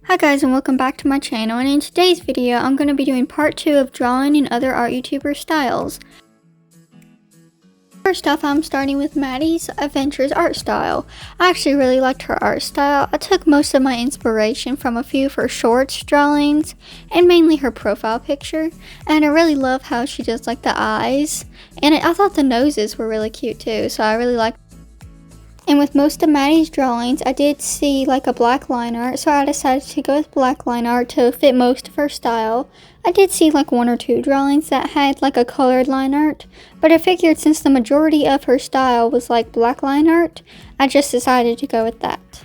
Hi guys, and welcome back to my channel, and in today's video I'm going to be doing part 2 of drawing and other art YouTuber styles. First off, I'm starting with Maddie's Adventures art style. I actually really liked her art style. I took most of my inspiration from a few of her shorts drawings and mainly her profile picture, and I really love how she does like the eyes, and I thought the noses were really cute too, so I really liked. And with most of Maddie's drawings, I did see like a black line art, so I decided to go with black line art to fit most of her style. I did see like one or two drawings that had like a colored line art, but I figured since the majority of her style was like black line art, I just decided to go with that.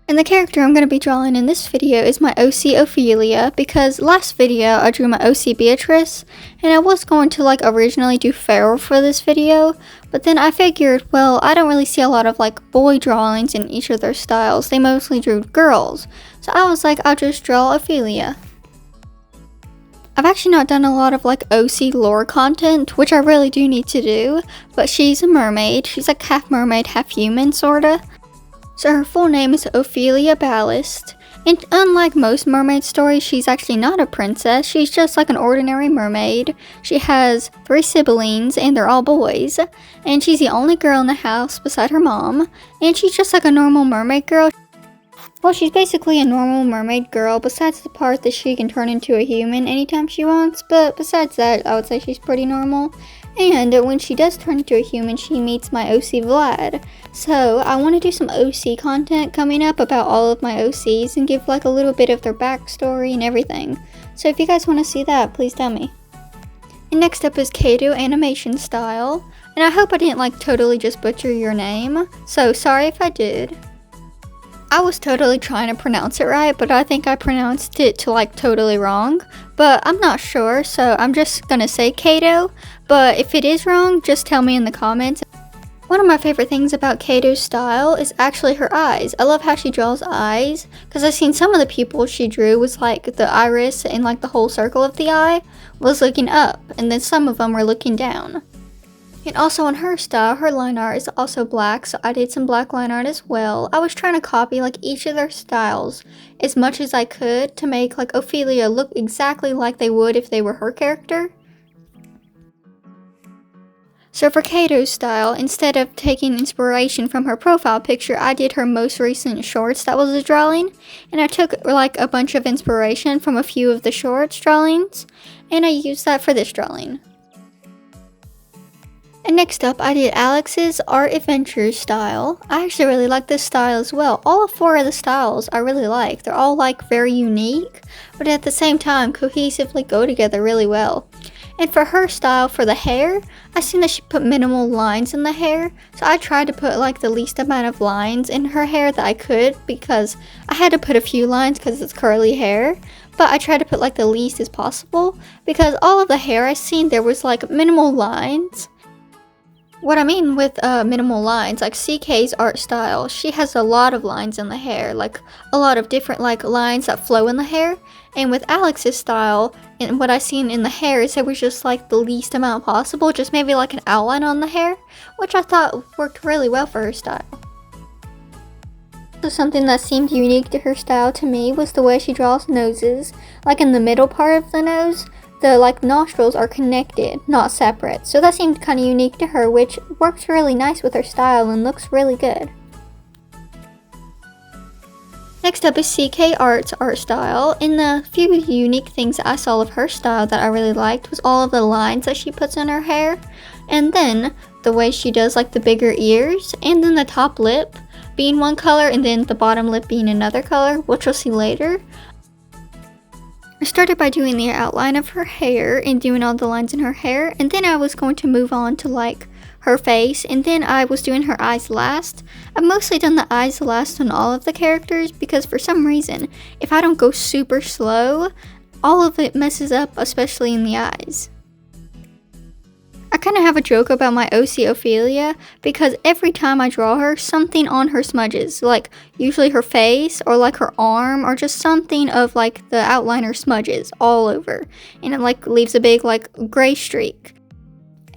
And the character I'm going to be drawing in this video is my OC Ophelia, because last video I drew my OC Beatrice, and I was going to like originally do Feral for this video, but then I figured, well, I don't really see a lot of like boy drawings in each of their styles. They mostly drew girls, so I was like, I'll just draw Ophelia. I've actually not done a lot of like OC lore content, which I really do need to do, but she's a mermaid. She's like half mermaid, half human sorta. So her full name is Ophelia Ballast, and unlike most mermaid stories, she's actually not a princess. She's just like an ordinary mermaid. She has 3 siblings, and they're all boys, and she's the only girl in the house beside her mom, and she's just like a normal mermaid girl. Well, she's basically a normal mermaid girl, besides the part that she can turn into a human anytime she wants, but besides that, I would say she's pretty normal. And when she does turn into a human, she meets my OC Vlad. So I want to do some OC content coming up about all of my OCs and give like a little bit of their backstory and everything. So if you guys want to see that, please tell me. And next up is Kato Animation Style. And I hope I didn't like totally just butcher your name, so sorry if I did. I was totally trying to pronounce it right, but I think I pronounced it to like totally wrong, but I'm not sure, so I'm just gonna say Kato, but if it is wrong, just tell me in the comments. One of my favorite things about Kato's style is actually her eyes. I love how she draws eyes, because I've seen some of the people she drew was like the iris and like the whole circle of the eye was looking up, and then some of them were looking down. And also in her style, her line art is also black, so I did some black line art as well. I was trying to copy like each of their styles as much as I could to make like Ophelia look exactly like they would if they were her character. So for Kato's style, instead of taking inspiration from her profile picture, I did her most recent shorts that was a drawing, and I took like a bunch of inspiration from a few of the shorts drawings, and I used that for this drawing. And next up, I did Alex's Art Adventures style. I actually really like this style as well. All 4 of the styles I really like. They're all like very unique, but at the same time cohesively go together really well. And for her style, for the hair, I seen that she put minimal lines in the hair, so I tried to put like the least amount of lines in her hair that I could, because I had to put a few lines because it's curly hair, but I tried to put like the least as possible, because all of the hair I seen there was like minimal lines. What I mean with minimal lines, like CK's art style, she has a lot of lines in the hair, like a lot of different like lines that flow in the hair. And with Alex's style, and what I seen in the hair is there was just like the least amount possible, just maybe like an outline on the hair, which I thought worked really well for her style. So something that seemed unique to her style to me was the way she draws noses. Like in the middle part of the nose, the like nostrils are connected, not separate, so that seemed kind of unique to her, which works really nice with her style and looks really good. Next up is CK Art's art style, and the few unique things I saw of her style that I really liked was all of the lines that she puts in her hair, and then the way she does like the bigger ears, and then the top lip being one color and then the bottom lip being another color, which we'll see later. I started by doing the outline of her hair and doing all the lines in her hair, and then I was going to move on to like her face, and then I was doing her eyes last. I've mostly done the eyes last on all of the characters because for some reason, if I don't go super slow, all of it messes up, especially in the eyes. I kind of have a joke about my OC Ophelia because every time I draw her, something on her smudges, like usually her face or like her arm or just something of like the outliner smudges all over, and it like leaves a big like gray streak.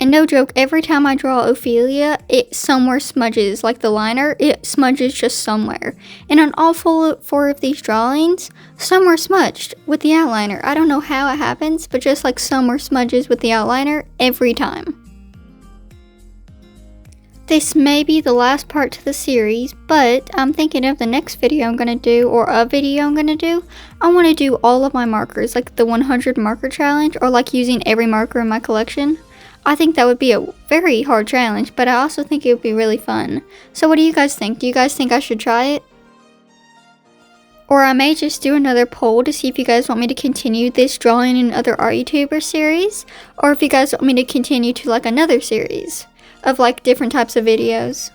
And no joke, every time I draw Ophelia, it somewhere smudges, like the liner, it smudges just somewhere. And on all four of these drawings, some were smudged with the outliner. I don't know how it happens, but just like some were smudges with the outliner every time. This may be the last part to the series, but I'm thinking of the next video I'm going to do, or a video I'm going to do. I want to do all of my markers, like the 100 marker challenge, or like using every marker in my collection. I think that would be a very hard challenge, but I also think it would be really fun. So what do you guys think? Do you guys think I should try it? Or I may just do another poll to see if you guys want me to continue this drawing and other art YouTuber series, or if you guys want me to continue to like another series of like different types of videos.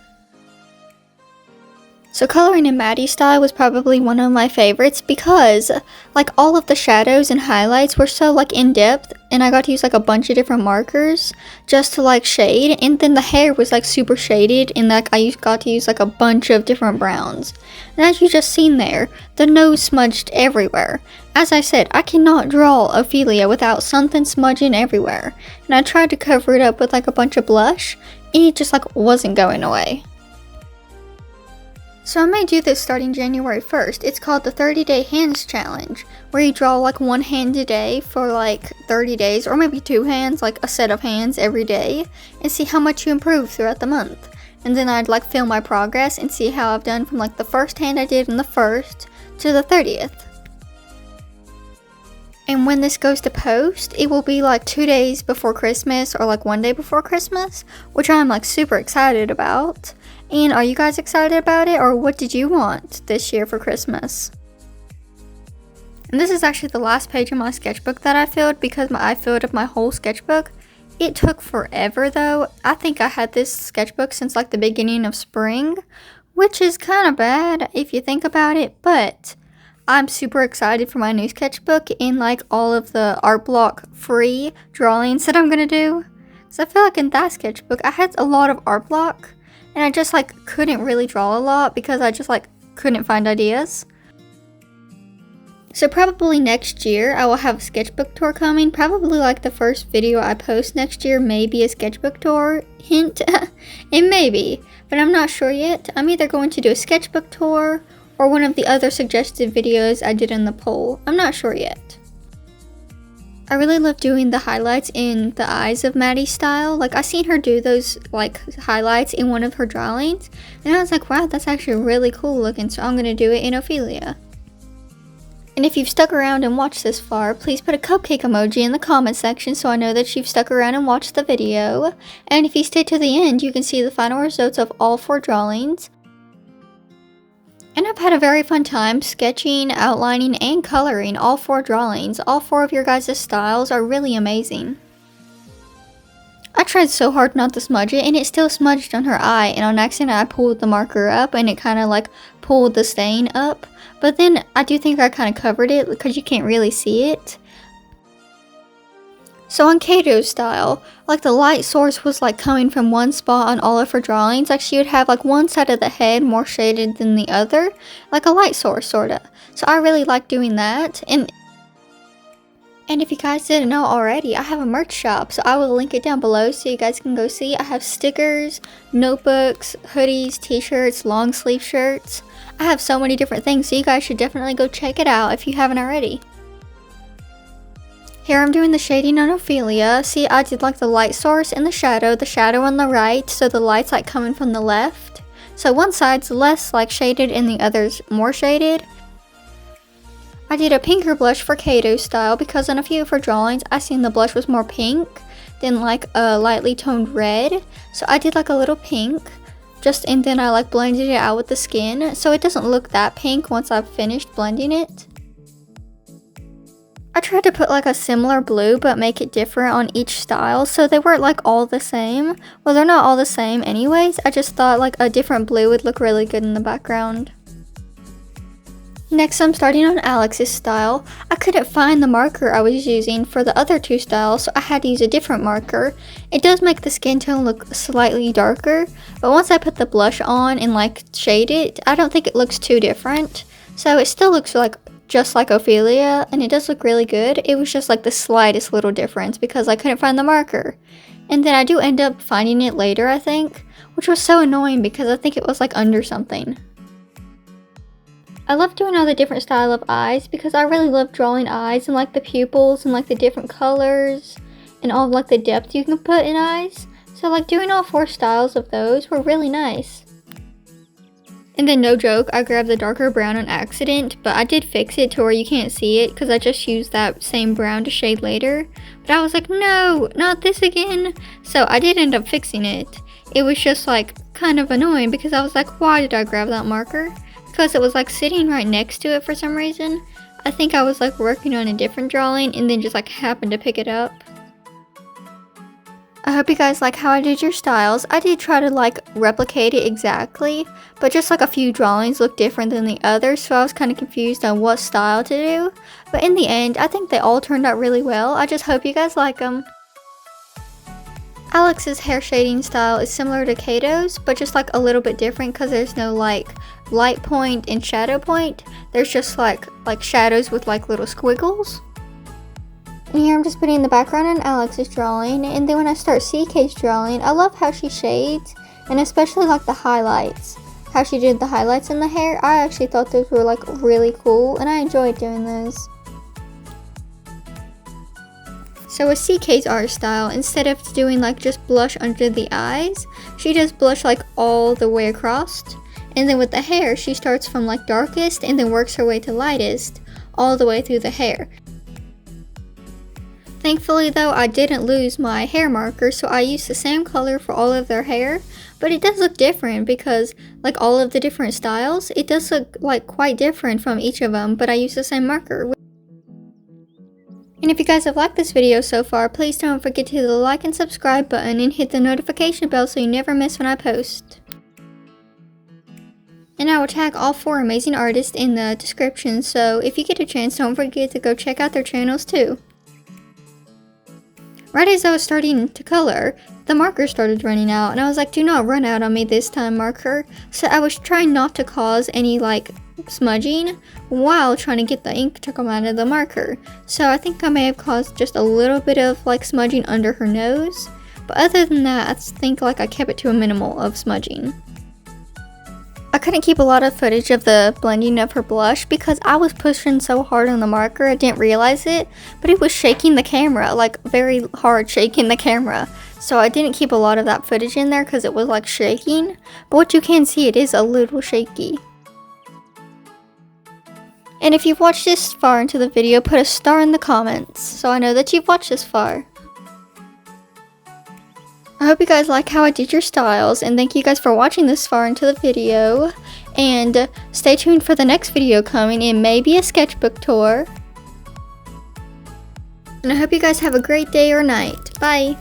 So coloring in Maddie's style was probably one of my favorites because like all of the shadows and highlights were so like in depth, and I got to use like a bunch of different markers just to like shade, and then the hair was like super shaded, and like I got to use like a bunch of different browns. And as you just seen there, the nose smudged everywhere. As I said, I cannot draw Ophelia without something smudging everywhere, and I tried to cover it up with like a bunch of blush, and it just like wasn't going away. So I may do this starting January 1st. It's called the 30-day hands challenge, where you draw like one hand a day for like 30 days, or maybe two hands, like a set of hands every day, and see how much you improve throughout the month. And then I'd like film my progress and see how I've done from like the first hand I did in the 1st to the 30th. And when this goes to post, it will be like 2 days before Christmas, or like 1 day before Christmas, which I'm like super excited about. And are you guys excited about it, or what did you want this year for Christmas? And this is actually the last page of my sketchbook that I filled, because I filled up my whole sketchbook. It took forever though. I think I had this sketchbook since like the beginning of spring, which is kind of bad if you think about it, but I'm super excited for my new sketchbook and like all of the art block free drawings that I'm gonna do. So I feel like in that sketchbook I had a lot of art block, and I just like couldn't really draw a lot because I just like couldn't find ideas. So probably next year I will have a sketchbook tour coming. Probably like the first video I post next year may be a sketchbook tour. Hint, it may be, but I'm not sure yet. I'm either going to do a sketchbook tour or one of the other suggested videos I did in the poll. I'm not sure yet. I really love doing the highlights in the eyes of Maddie's style. Like I seen her do those like highlights in one of her drawings, and I was like, wow, that's actually really cool looking, so I'm gonna do it in Ophelia. And if you've stuck around and watched this far, please put a cupcake emoji in the comment section so I know that you've stuck around and watched the video. And if you stay to the end, you can see the final results of all 4 drawings. And I've had a very fun time sketching, outlining, and coloring all 4 drawings. All 4 of your guys' styles are really amazing. I tried so hard not to smudge it, and it still smudged on her eye, and on accident I pulled the marker up and it kind of like pulled the stain up. But then I do think I kind of covered it because you can't really see it. So on Kato's style, like the light source was like coming from one spot on all of her drawings. Like she would have like one side of the head more shaded than the other, like a light source sorta. So I really like doing that. And if you guys didn't know already, I have a merch shop, so I will link it down below so you guys can go see. I have stickers, notebooks, hoodies, t-shirts, long sleeve shirts. I have so many different things, so you guys should definitely go check it out if you haven't already. Here I'm doing the shading on Ophelia. See, I did like the light source and the shadow on the right, so the light's like coming from the left. So one side's less like shaded and the other's more shaded. I did a pinker blush for Kato's style because in a few of her drawings I seen the blush was more pink than like a lightly toned red. So I did like a little pink, and then I like blended it out with the skin so it doesn't look that pink once I've finished blending it. I tried to put like a similar blue but make it different on each style so they weren't like all the same. Well, they're not all the same anyways. I just thought like a different blue would look really good in the background. Next I'm starting on Alex's style. I couldn't find the marker I was using for the other 2 styles, so I had to use a different marker. It does make the skin tone look slightly darker, but once I put the blush on and like shade it, I don't think it looks too different. So it still looks like just like Ophelia, and it does look really good. It was just like the slightest little difference because I couldn't find the marker. And then I do end up finding it later, I think, which was so annoying because I think it was like under something. I love doing all the different style of eyes because I really love drawing eyes and like the pupils and like the different colors and all of, like the depth you can put in eyes. So like doing all 4 styles of those were really nice. And then no joke, I grabbed the darker brown on accident, but I did fix it to where you can't see it because I just used that same brown to shade later. But I was like, no, not this again. So I did end up fixing it. It was just like kind of annoying because I was like, why did I grab that marker? Because it was like sitting right next to it for some reason. I think I was like working on a different drawing and then just like happened to pick it up. I hope you guys like how I did your styles. I did try to like replicate it exactly, but just like a few drawings look different than the others, so I was kind of confused on what style to do. But in the end, I think they all turned out really well. I just hope you guys like them. Alex's hair shading style is similar to Kato's, but just like a little bit different because there's no like light point and shadow point. There's just like shadows with like little squiggles. And here I'm just putting the background on Alex's drawing, and then when I start CK's drawing, I love how she shades, and especially like the highlights. How she did the highlights in the hair, I actually thought those were like really cool, and I enjoyed doing those. So with CK's art style, instead of doing like just blush under the eyes, she does blush like all the way across. And then with the hair, she starts from like darkest and then works her way to lightest, all the way through the hair. Thankfully though, I didn't lose my hair marker, so I used the same color for all of their hair, but it does look different because like all of the different styles, it does look like quite different from each of them, but I used the same marker. And if you guys have liked this video so far, please don't forget to hit the like and subscribe button and hit the notification bell so you never miss when I post. And I will tag all 4 amazing artists in the description, so if you get a chance, don't forget to go check out their channels too. Right as I was starting to color, the marker started running out, and I was like, do not run out on me this time, marker. So I was trying not to cause any like smudging while trying to get the ink to come out of the marker. So I think I may have caused just a little bit of like smudging under her nose, but other than that, I think like I kept it to a minimal of smudging. I couldn't keep a lot of footage of the blending of her blush because I was pushing so hard on the marker, I didn't realize it, but it was shaking the camera, like very hard shaking the camera. So I didn't keep a lot of that footage in there because it was like shaking, but what you can see, it is a little shaky. And if you've watched this far into the video, put a star in the comments so I know that you've watched this far. I hope you guys like how I did your styles, and thank you guys for watching this far into the video, and stay tuned for the next video coming. It may be a sketchbook tour, and I hope you guys have a great day or night. Bye!